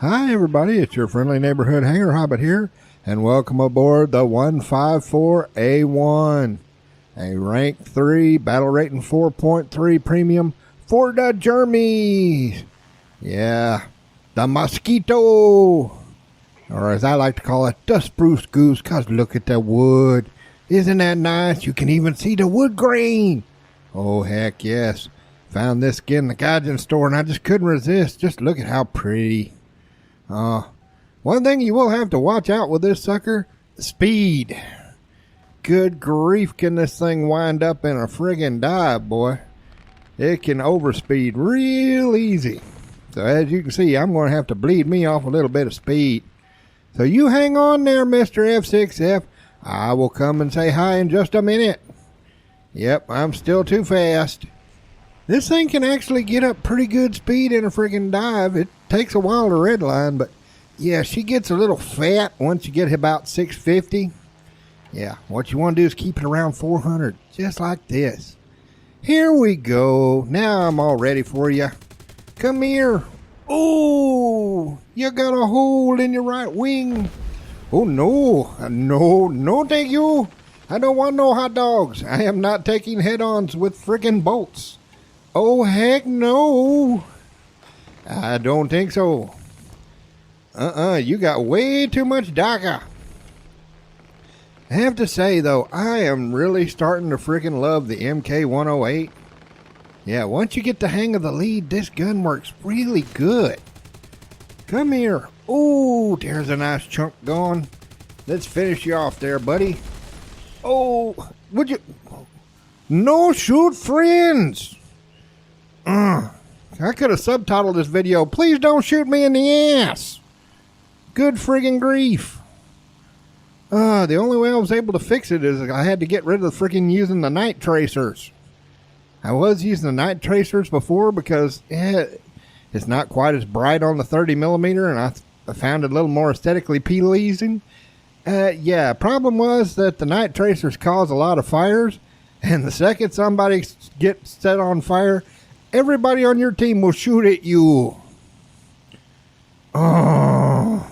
Hi everybody, it's your friendly neighborhood hanger hobbit here, and welcome aboard the 154 A-1, a rank 3, battle rating 4.3 premium for the Germies. Yeah, the Moskito, or as I like to call it, the spruce goose, cause look at the wood. Isn't that nice? You can even see the wood grain. Oh heck yes. Found this skin in the Gaijin store and I just couldn't resist. Just look at how pretty. One thing you will have to watch out with this sucker, speed. Good grief, can this thing wind up in a friggin' dive, boy. It can overspeed real easy. So as you can see, I'm going to have to bleed me off a little bit of speed. So you hang on there, Mr. F6F. I will come and say hi in just a minute. Yep, I'm still too fast. This thing can actually get up pretty good speed in a friggin' dive. It takes a while to redline, but yeah, she gets a little fat once you get about 650. Yeah, what you want to do is keep it around 400, just like this. Here we go. Now I'm all ready for you. Come here. Oh, you got a hole in your right wing. Oh, no. No, thank you. I don't want no hot dogs. I am not taking head-ons with friggin' bolts. Oh, heck no. I don't think so. You got way too much DACA. I have to say, though, I am really starting to freaking love the MK108. Yeah, once you get the hang of the lead, this gun works really good. Come here. Oh, there's a nice chunk gone. Let's finish you off there, buddy. Oh, would you... No shoot friends. I could have subtitled this video, please don't shoot me in the ass. Good friggin' grief. The only way I was able to fix it is I had to get rid of the friggin' using the night tracers. I was using the night tracers before because it's not quite as bright on the 30mm, and I found it a little more aesthetically pleasing. Problem was that the night tracers cause a lot of fires, and the second somebody gets set on fire, everybody on your team will shoot at you. Oh.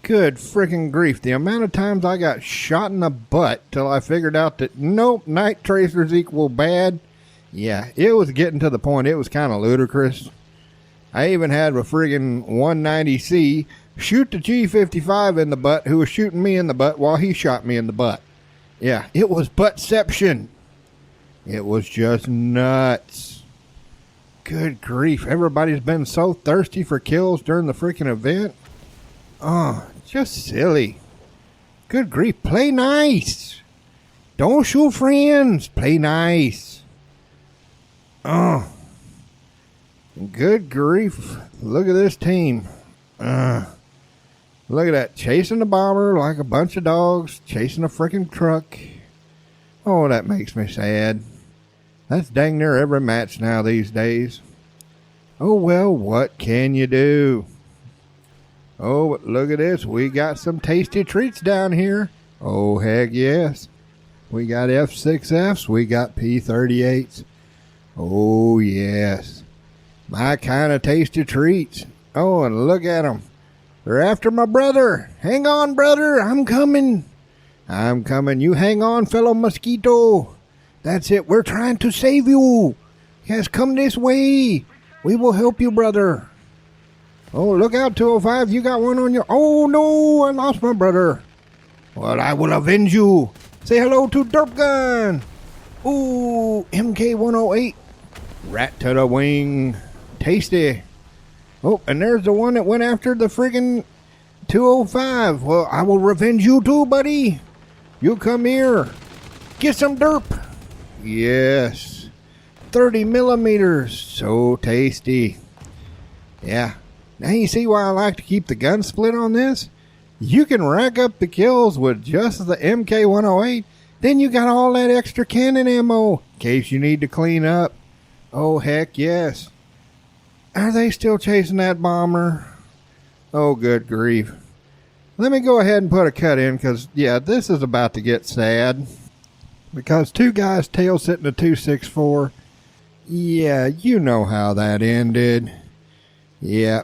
Good freaking grief. The amount of times I got shot in the butt till I figured out that nope, night tracers equal bad. Yeah, it was getting to the point. It was kind of ludicrous. I even had a friggin' 190C shoot the G55 in the butt who was shooting me in the butt while he shot me in the butt. Yeah, it was buttception. It was just nuts. Good grief. Everybody's been so thirsty for kills during the freaking event. Oh, just silly. Good grief. Play nice. Don't shoot friends. Play nice. Oh. Good grief. Look at this team. Look at that. Chasing the bomber like a bunch of dogs. Chasing a freaking truck. Oh, that makes me sad. That's dang near every match now these days. Oh, well, what can you do? Oh, but look at this. We got some tasty treats down here. Oh, heck yes. We got F6Fs. We got P38s. Oh, yes. My kind of tasty treats. Oh, and look at them. They're after my brother. Hang on, brother. I'm coming. I'm coming. You hang on, fellow Moskito. That's it. We're trying to save you. Yes, come this way. We will help you, brother. Oh, look out, 205. You got one on your... Oh, no. I lost my brother. Well, I will avenge you. Say hello to Derp Gun. Ooh, MK108. Rat to the wing. Tasty. Oh, and there's the one that went after the friggin' 205. Well, I will revenge you too, buddy. You come here. Get some derp. Yes. 30mm. So tasty. Yeah. Now you see why I like to keep the gun split on this? You can rack up the kills with just the MK108. Then you got all that extra cannon ammo in case you need to clean up. Oh, heck yes. Are they still chasing that bomber? Oh, good grief. Let me go ahead and put a cut in because, yeah, this is about to get sad. Because two guys tail sitting a 264. Yeah, you know how that ended. Yeah,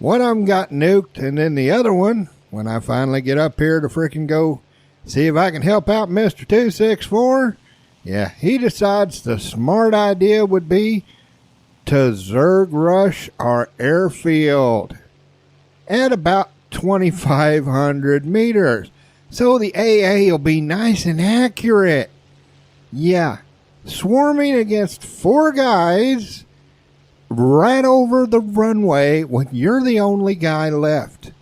One of them got nuked, and then the other one, when I finally get up here to freaking go see if I can help out Mr. 264, yeah, he decides the smart idea would be to Zerg rush our airfield at about 2,500 meters. So the AA will be nice and accurate. Yeah, swarming against 4 guys right over the runway when you're the only guy left.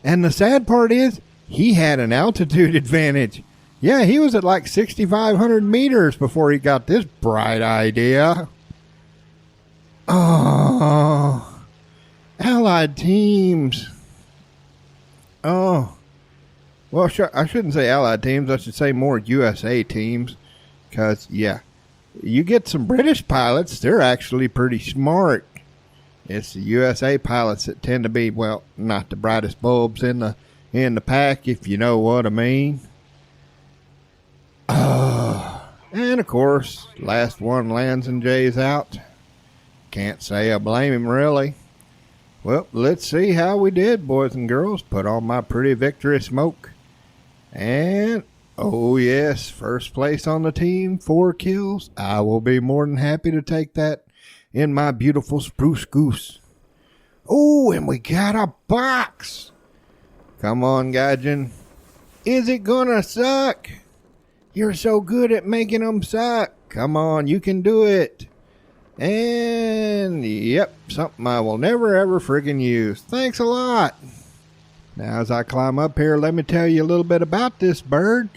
And the sad part is, he had an altitude advantage. Yeah, he was at like 6,500 meters before he got this bright idea. Oh, Allied teams. Oh, well, I shouldn't say Allied teams. I should say more USA teams. Because, yeah, you get some British pilots, they're actually pretty smart. It's the USA pilots that tend to be, well, not the brightest bulbs in the pack, if you know what I mean. And, of course, last one lands and Jay's out. Can't say I blame him, really. Well, let's see how we did, boys and girls. Put on my pretty victory smoke. And, oh yes, first place on the team, 4 kills. I will be more than happy to take that in my beautiful spruce goose. Oh, and we got a box. Come on, Gaijin. Is it gonna suck? You're so good at making them suck. Come on, you can do it. And, yep, something I will never ever friggin' use. Thanks a lot. Now, as I climb up here, let me tell you a little bit about this bird,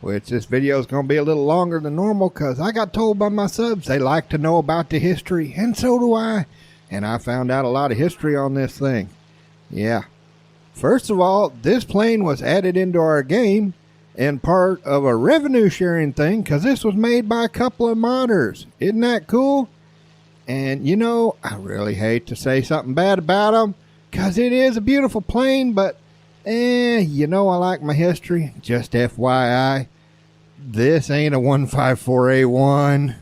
which this video is going to be a little longer than normal because I got told by my subs they like to know about the history, and so do I. And I found out a lot of history on this thing. Yeah. First of all, this plane was added into our game and part of a revenue sharing thing because this was made by a couple of modders. Isn't that cool? And, you know, I really hate to say something bad about them because it is a beautiful plane, but, you know, I like my history. Just FYI, this ain't a 154A1.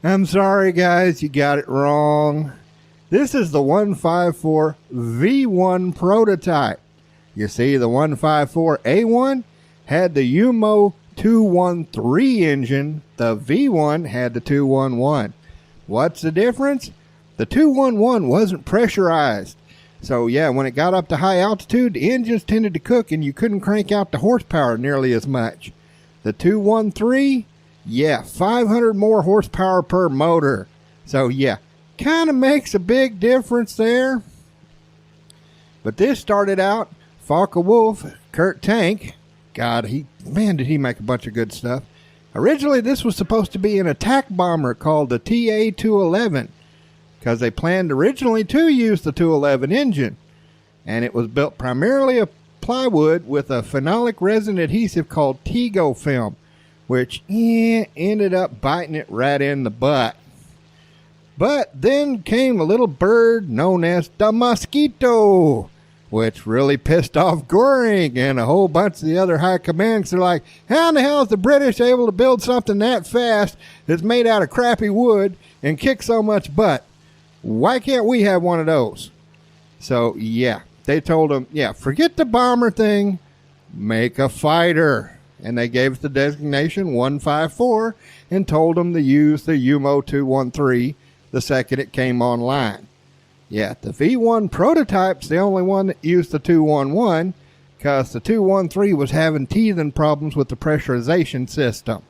I'm sorry, guys, you got it wrong. This is the 154 V1 prototype. You see, the 154A1 had the UMO 213 engine. The V1 had the 211. What's the difference? The 211 wasn't pressurized. So, yeah, when it got up to high altitude, the engines tended to cook and you couldn't crank out the horsepower nearly as much. The 213, yeah, 500 more horsepower per motor. So, yeah, kind of makes a big difference there. But this started out, Falke Wolf, Kurt Tank. God, did he make a bunch of good stuff. Originally, this was supposed to be an attack bomber called the TA-211 because they planned originally to use the 211 engine. And it was built primarily of plywood with a phenolic resin adhesive called Tego film, which ended up biting it right in the butt. But then came a little bird known as the Moskito, which really pissed off Goring and a whole bunch of the other high commands. They're like, how in the hell is the British able to build something that fast that's made out of crappy wood and kick so much butt? Why can't we have one of those? So, yeah, they told them, yeah, forget the bomber thing, make a fighter. And they gave it the designation 154 and told them to use the UMO 213 the second it came online. Yeah, the V1 prototype's the only one that used the 211 because the 213 was having teething problems with the pressurization system.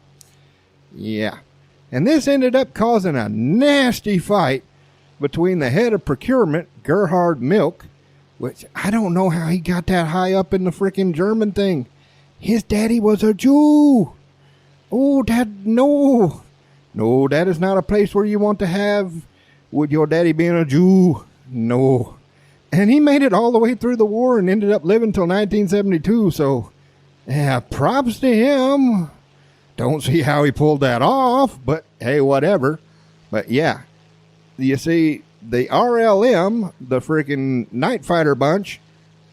Yeah, and this ended up causing a nasty fight between the head of procurement, Gerhard Milk, which I don't know how he got that high up in the frickin' German thing. His daddy was a Jew. Oh, no, that is not a place where you want to have with your daddy being a Jew. No. And he made it all the way through the war and ended up living till 1972. So, yeah, props to him. Don't see how he pulled that off, but hey, whatever. But yeah, you see, the RLM, the freaking Night Fighter bunch,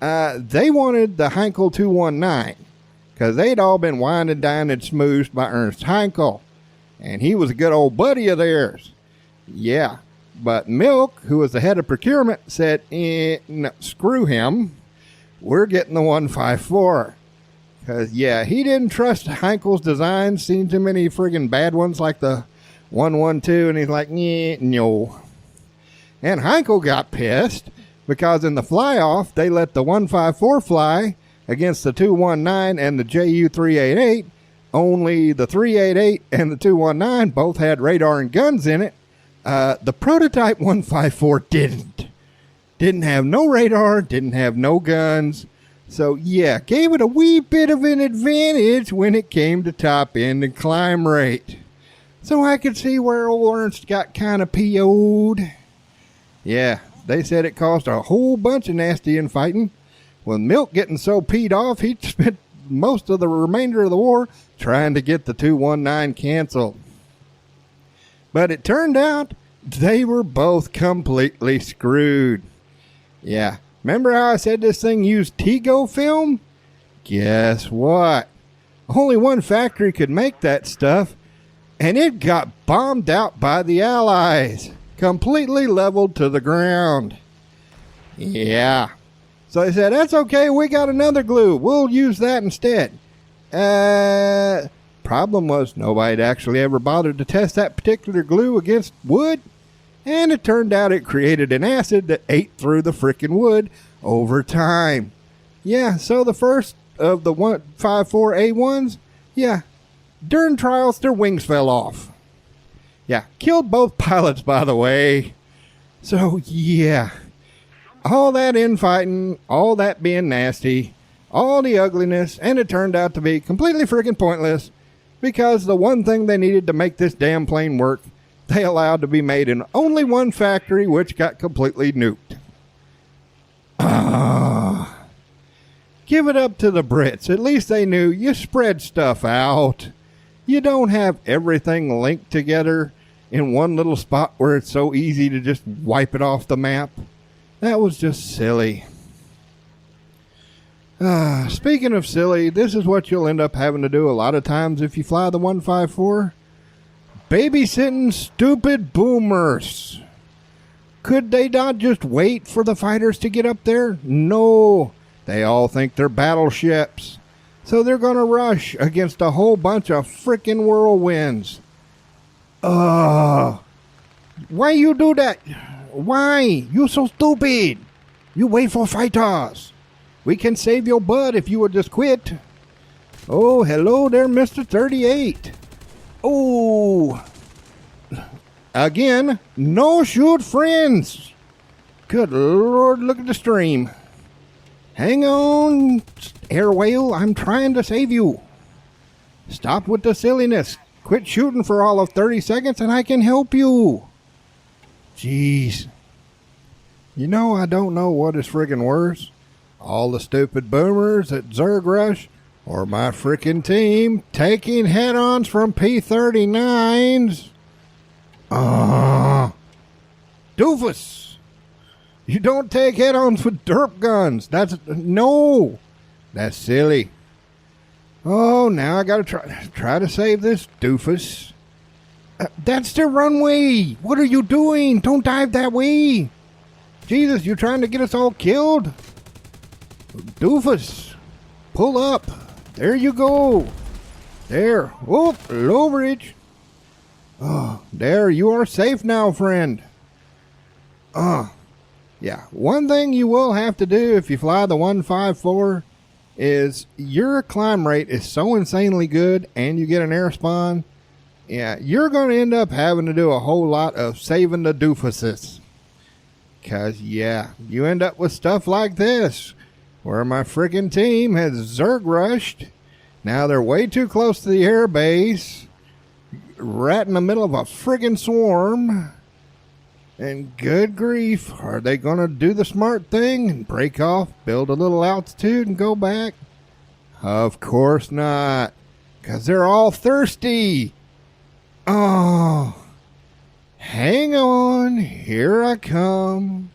they wanted the Heinkel 219 because they'd all been winded down and smoothed by Ernst Heinkel. And he was a good old buddy of theirs. Yeah. But Milk, who was the head of procurement, said, no, screw him. We're getting the 154. Because, yeah, he didn't trust Heinkel's designs. Seen too many friggin' bad ones like the 112. And he's like, no. And Heinkel got pissed because in the fly-off, they let the 154 fly against the 219 and the JU 388. Only the 388 and the 219 both had radar and guns in it. The prototype 154 didn't have no radar, didn't have no guns. So yeah, gave it a wee bit of an advantage when it came to top end and climb rate. So I could see where old Ernst got kind of PO'd. Yeah, they said it caused a whole bunch of nasty infighting. With Milk getting so peed off, he spent most of the remainder of the war trying to get the 219 canceled. But it turned out they were both completely screwed. Yeah, remember how I said this thing used Tego film? Guess what? Only one factory could make that stuff, and it got bombed out by the Allies. Completely leveled to the ground. Yeah. So they said, that's okay, we got another glue. We'll use that instead. Problem was nobody actually ever bothered to test that particular glue against wood. And it turned out it created an acid that ate through the frickin' wood over time. Yeah, so the first of the 154 A1s, yeah, during trials their wings fell off. Yeah, killed both pilots, by the way. So, yeah. All that infighting, all that being nasty, all the ugliness, and it turned out to be completely freaking pointless because the one thing they needed to make this damn plane work, they allowed to be made in only one factory, which got completely nuked. Give it up to the Brits. At least they knew you spread stuff out. You don't have everything linked together in one little spot where it's so easy to just wipe it off the map. That was just silly. Speaking of silly, this is what you'll end up having to do a lot of times if you fly the 154. Babysitting stupid boomers. Could they not just wait for the fighters to get up there? No. They all think they're battleships. So they're going to rush against a whole bunch of frickin' whirlwinds. Why you do that? Why? You so stupid. You wait for fighters. We can save your butt if you would just quit. Oh, hello there, Mr. 38. Oh. Again, no shoot friends. Good Lord, look at the stream. Hang on, air whale, I'm trying to save you. Stop with the silliness. Quit shooting for all of 30 seconds and I can help you. Jeez. You know, I don't know what is friggin' worse. All the stupid boomers at Zerg Rush or my frickin' team taking head-ons from P-39s. Doofus. You don't take head-ons with derp guns. No. That's silly. Oh, now I gotta try to save this doofus. That's the runway. What are you doing? Don't dive that way. Jesus, you're trying to get us all killed? Doofus, pull up. There you go. There. Oh, low bridge. Oh, there. You are safe now, friend. Yeah. One thing you will have to do if you fly the 154 is your climb rate is so insanely good and you get an air spawn. Yeah, you're going to end up having to do a whole lot of saving the doofuses. Because, yeah, you end up with stuff like this, where my freaking team has Zerg rushed. Now they're way too close to the air base, right in the middle of a friggin' swarm. And good grief, are they going to do the smart thing and break off, build a little altitude, and go back? Of course not, because they're all thirsty. Oh, hang on, here I come.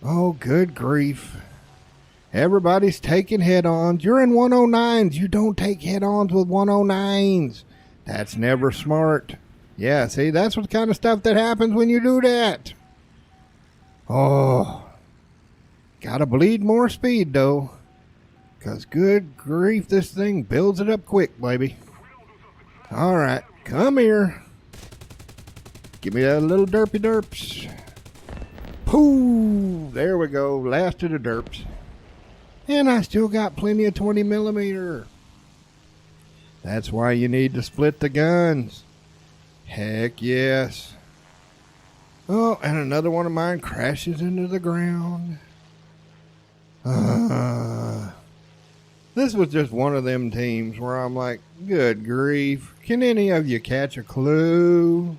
Oh, good grief. Everybody's taking head-ons. You're in 109s. You don't take head-ons with 109s. That's never smart. Yeah, see, that's what kind of stuff that happens when you do that. Oh, gotta bleed more speed, though. Because good grief, this thing builds it up quick, baby. All right, come here. Give me that little derpy derps. Pooh! There we go, last of the derps. And I still got plenty of 20 millimeter. That's why you need to split the guns. Heck yes. Oh, and another one of mine crashes into the ground. This was just one of them teams where I'm like, good grief. Can any of you catch a clue?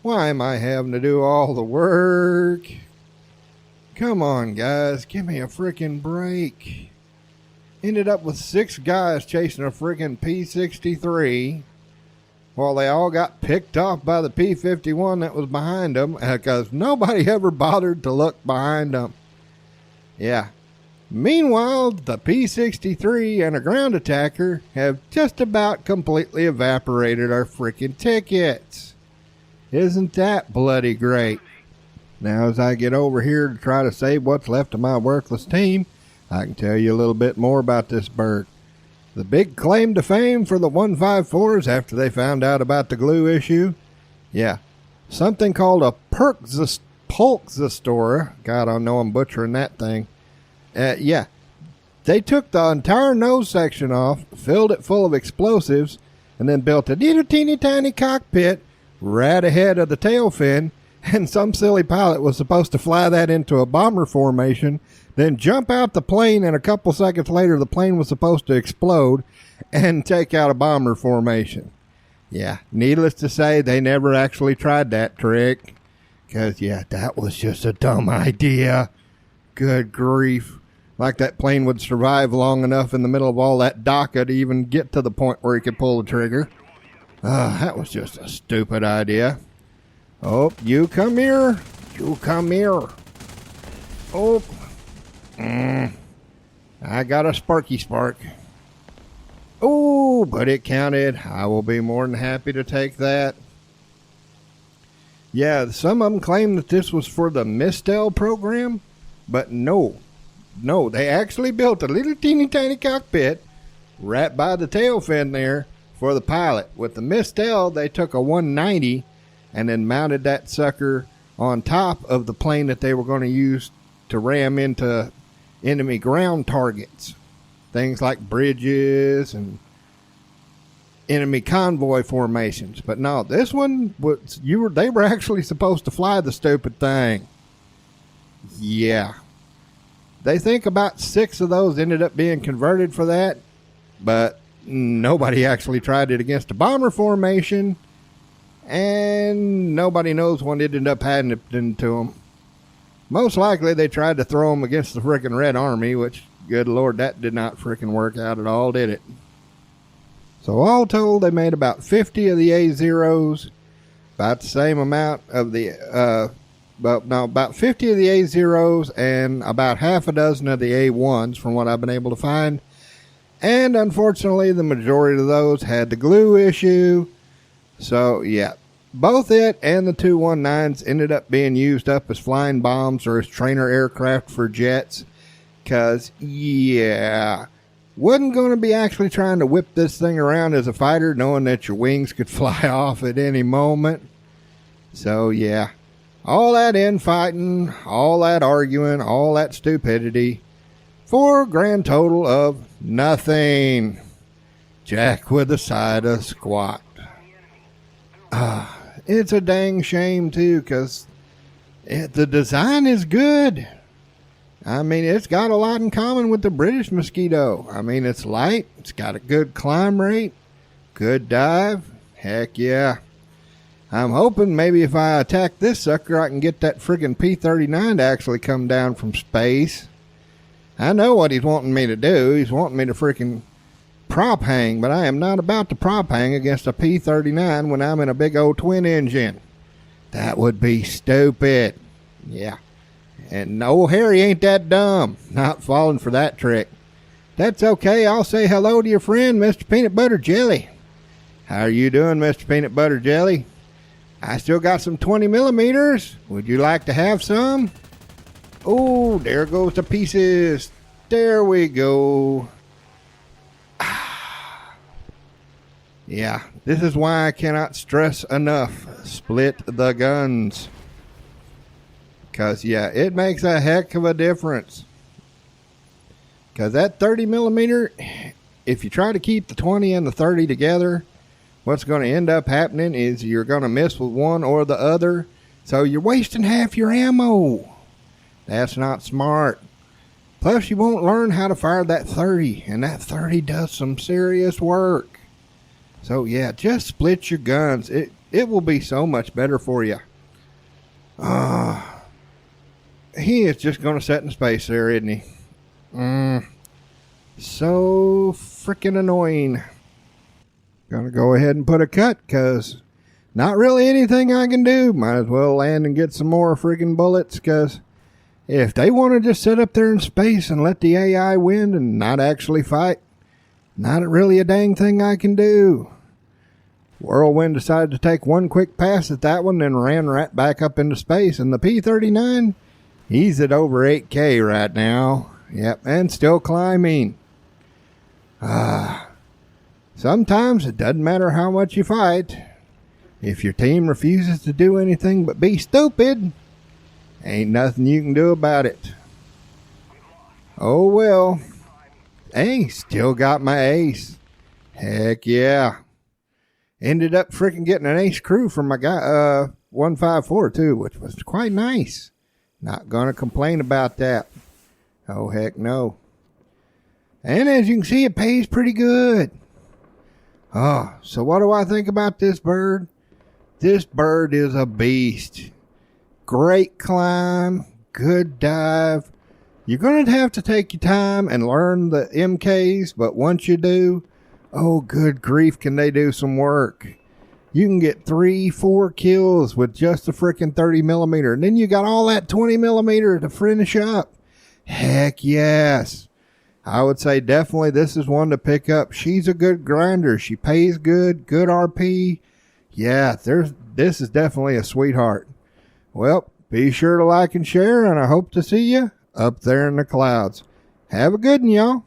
Why am I having to do all the work? Come on, guys. Give me a freaking break. Ended up with 6 guys chasing a freaking P-63 while they all got picked off by the P-51 that was behind them because nobody ever bothered to look behind them. Yeah. Meanwhile, the P-63 and a ground attacker have just about completely evaporated our freaking tickets. Isn't that bloody great? Now, as I get over here to try to save what's left of my worthless team, I can tell you a little bit more about this bird. The big claim to fame for the 154s after they found out about the glue issue? Yeah, something called a Pulxistora. God, I know I'm butchering that thing. Yeah, they took the entire nose section off, filled it full of explosives, and then built a little teeny tiny cockpit right ahead of the tail fin, and some silly pilot was supposed to fly that into a bomber formation, then jump out the plane, and a couple seconds later the plane was supposed to explode and take out a bomber formation. Yeah, needless to say, they never actually tried that trick, because, yeah, that was just a dumb idea. Good grief. Like that plane would survive long enough in the middle of all that DACA to even get to the point where he could pull the trigger. That was just a stupid idea. Oh, you come here. You come here. Oh. I got a sparky spark. Oh, but it counted. I will be more than happy to take that. Yeah, some of them claim that this was for the Mistel program, but no. No, they actually built a little teeny tiny cockpit right by the tail fin there for the pilot. With the Mistel, they took a 190 and then mounted that sucker on top of the plane that they were going to use to ram into enemy ground targets. Things like bridges and enemy convoy formations. But no, this one was they were actually supposed to fly the stupid thing. Yeah. They think about 6 of those ended up being converted for that, but nobody actually tried it against a bomber formation, and nobody knows what ended up happening to them. Most likely they tried to throw them against the frickin' Red Army, which, good Lord, that did not frickin' work out at all, did it? So all told, they made about 50 of the A-Zeros, about the same amount of the, about 50 of the A-Zeros and about half a dozen of the A-1s from what I've been able to find. And unfortunately, the majority of those had the glue issue. So, yeah, both it and the 219s ended up being used up as flying bombs or as trainer aircraft for jets. Because, yeah, wasn't going to be actually trying to whip this thing around as a fighter, knowing that your wings could fly off at any moment. So, yeah, all that infighting, all that arguing, all that stupidity, for a grand total of nothing. Jack with a side of squat. It's a dang shame, too, because the design is good. I mean, it's got a lot in common with the British Mosquito. I mean, it's light. It's got a good climb rate. Good dive. Heck yeah. I'm hoping maybe if I attack this sucker, I can get that friggin' P-39 to actually come down from space. I know what he's wanting me to do. He's wanting me to freaking prop hang, but I am not about to prop hang against a P-39 when I'm in a big old twin engine. That would be stupid. Yeah. And old Harry ain't that dumb. Not falling for that trick. That's okay. I'll say hello to your friend, Mr. Peanut Butter Jelly. How are you doing, Mr. Peanut Butter Jelly? I still got some 20 millimeters. Would you like to have some? Oh, there goes the pieces. There we go. Yeah, this is why I cannot stress enough. Split the guns. Because, yeah, it makes a heck of a difference. Because that 30 millimeter, if you try to keep the 20 and the 30 together, what's going to end up happening is you're going to miss with one or the other. So you're wasting half your ammo. That's not smart. Plus, you won't learn how to fire that 30. And that 30 does some serious work. So, yeah, just split your guns. It will be so much better for you. He is just going to sit in space there, isn't he? So freaking annoying. Gonna go ahead and put a cut, because not really anything I can do. Might as well land and get some more freaking bullets, because if they want to just sit up there in space and let the AI win and not actually fight, not really a dang thing I can do. Whirlwind decided to take one quick pass at that one, then ran right back up into space. And the P-39, he's at over 8K right now. Yep, and still climbing. Sometimes it doesn't matter how much you fight. If your team refuses to do anything but be stupid, ain't nothing you can do about it. Oh well. Hey, still got my ace. Heck yeah. Ended up freaking getting an ace crew from my guy, 154 too, which was quite nice. Not gonna complain about that. Oh heck no. And as you can see, it pays pretty good. Oh, so what do I think about this bird? This bird is a beast. Great climb, good dive. You're going to have to take your time and learn the MKs, but once you do, oh good grief, can they do some work. You can get 3-4 kills with just a freaking 30 millimeter. And then you got all that 20 millimeter to finish up. Heck yes. I would say definitely this is one to pick up. She's a good grinder. She pays good RP. Yeah, this is definitely a sweetheart. Well, be sure to like and share, and I hope to see you up there in the clouds. Have a good one, y'all.